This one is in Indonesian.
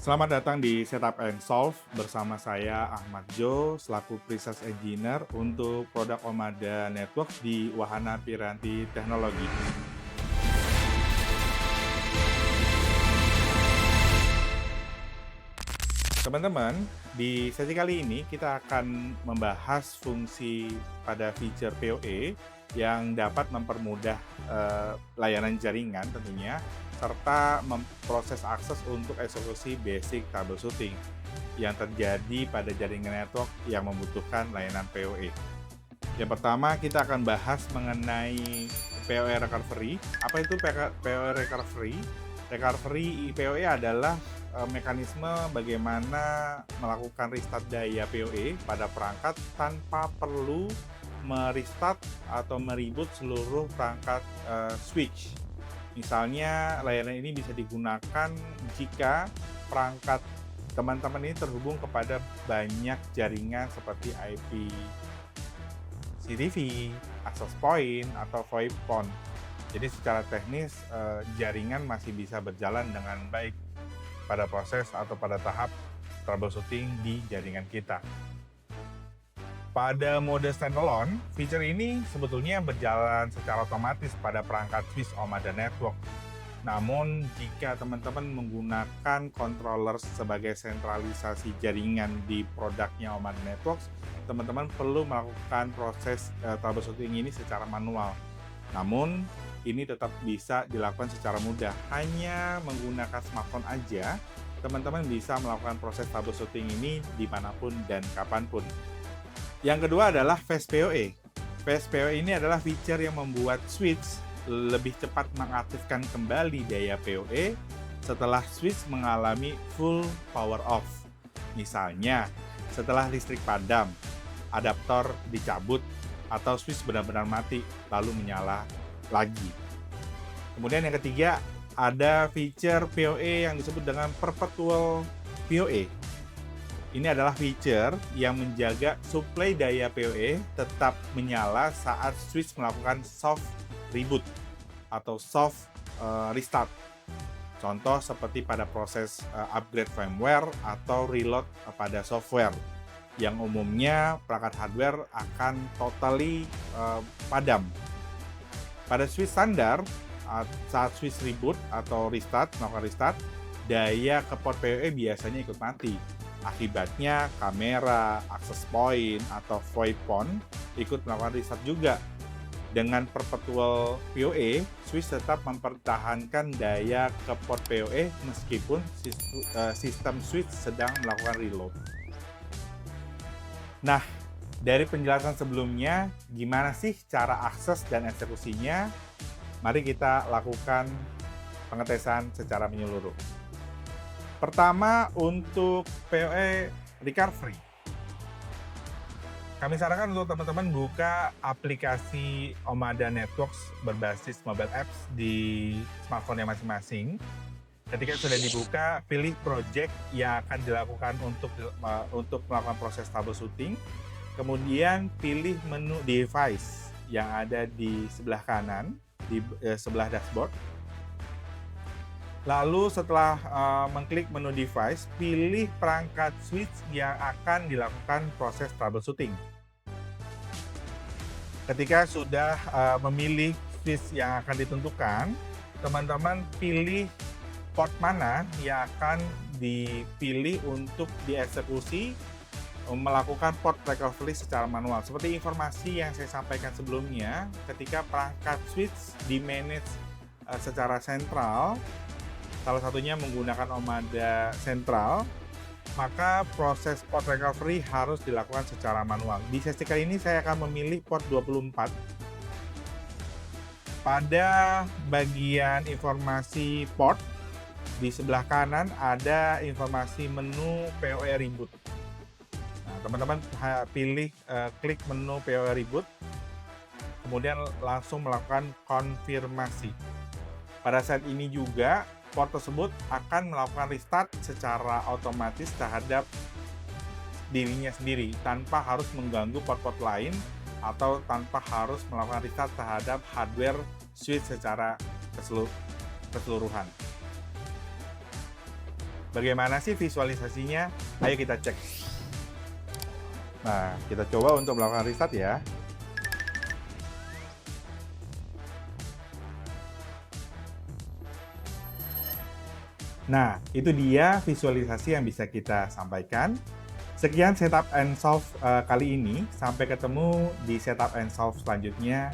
Selamat datang di Setup and Solve bersama saya Ahmad Jo selaku Pre-Sales Engineer untuk produk Omada Network di Wahana Piranti Teknologi. Teman-teman, di sesi kali ini kita akan membahas fungsi pada feature PoE yang dapat mempermudah layanan jaringan tentunya, serta memproses akses untuk eksekusi basic troubleshooting yang terjadi pada jaringan network yang membutuhkan layanan PoE. Yang pertama, kita akan bahas mengenai PoE recovery. Apa itu PoE recovery? Recovery PoE adalah mekanisme bagaimana melakukan restart daya PoE pada perangkat tanpa perlu merestart atau mereboot seluruh perangkat switch. Misalnya, layanan ini bisa digunakan jika perangkat teman-teman ini terhubung kepada banyak jaringan seperti IP CTV, access point, atau VoIP phone. Jadi secara teknis jaringan masih bisa berjalan dengan baik pada proses atau pada tahap troubleshooting di jaringan kita. Pada mode standalone, feature ini sebetulnya berjalan secara otomatis pada perangkat switch Omada Network. Namun, jika teman-teman menggunakan controller sebagai sentralisasi jaringan di produknya Omada Networks, teman-teman perlu melakukan proses troubleshooting ini secara manual. Namun, ini tetap bisa dilakukan secara mudah. Hanya menggunakan smartphone aja, teman-teman bisa melakukan proses troubleshooting ini dimanapun dan kapanpun. Yang kedua adalah Fast PoE. Fast PoE ini adalah feature yang membuat switch lebih cepat mengaktifkan kembali daya PoE setelah switch mengalami full power off. Misalnya, setelah listrik padam, adaptor dicabut, atau switch benar-benar mati lalu menyala lagi. Kemudian yang ketiga, ada feature PoE yang disebut dengan Perpetual PoE. Ini adalah feature yang menjaga suplai daya PoE tetap menyala saat switch melakukan soft reboot atau soft restart. Contoh seperti pada proses upgrade firmware atau reload pada software, yang umumnya perangkat hardware akan totally padam. Pada switch standar, saat switch reboot atau melakukan restart, daya ke port PoE biasanya ikut mati. Akibatnya kamera, access point, atau VoIP phone ikut melakukan restart juga. Dengan Perpetual PoE, switch tetap mempertahankan daya ke port PoE meskipun sistem switch sedang melakukan reload. Nah, dari penjelasan sebelumnya, gimana sih cara akses dan eksekusinya? Mari kita lakukan pengetesan secara menyeluruh. Pertama, untuk PoE recovery. Kami sarankan untuk teman-teman buka aplikasi Omada Networks berbasis mobile apps di smartphone-nya masing-masing. Ketika sudah dibuka, pilih project yang akan dilakukan untuk melakukan proses troubleshooting. Kemudian pilih menu device yang ada di sebelah kanan, di sebelah dashboard. Lalu setelah mengklik menu device, pilih perangkat switch yang akan dilakukan proses troubleshooting. Ketika sudah memilih switch yang akan ditentukan, teman-teman pilih port mana yang akan dipilih untuk dieksekusi melakukan port recovery secara manual. Seperti informasi yang saya sampaikan sebelumnya, ketika perangkat switch di-manage secara sentral, salah satunya menggunakan Omada Central, maka proses port recovery harus dilakukan secara manual. Di sesi kali ini saya akan memilih port 24. Pada bagian informasi port, di sebelah kanan ada informasi menu PoE reboot. Nah, teman-teman klik menu PoE reboot, kemudian langsung melakukan konfirmasi. Pada saat ini juga, port tersebut akan melakukan restart secara otomatis terhadap dirinya sendiri tanpa harus mengganggu port-port lain atau tanpa harus melakukan restart terhadap hardware switch secara keseluruhan. Bagaimana sih visualisasinya? Ayo kita cek. Nah, kita coba untuk melakukan restart ya. Nah, itu dia visualisasi yang bisa kita sampaikan. Sekian setup and solve kali ini. Sampai ketemu di setup and solve selanjutnya.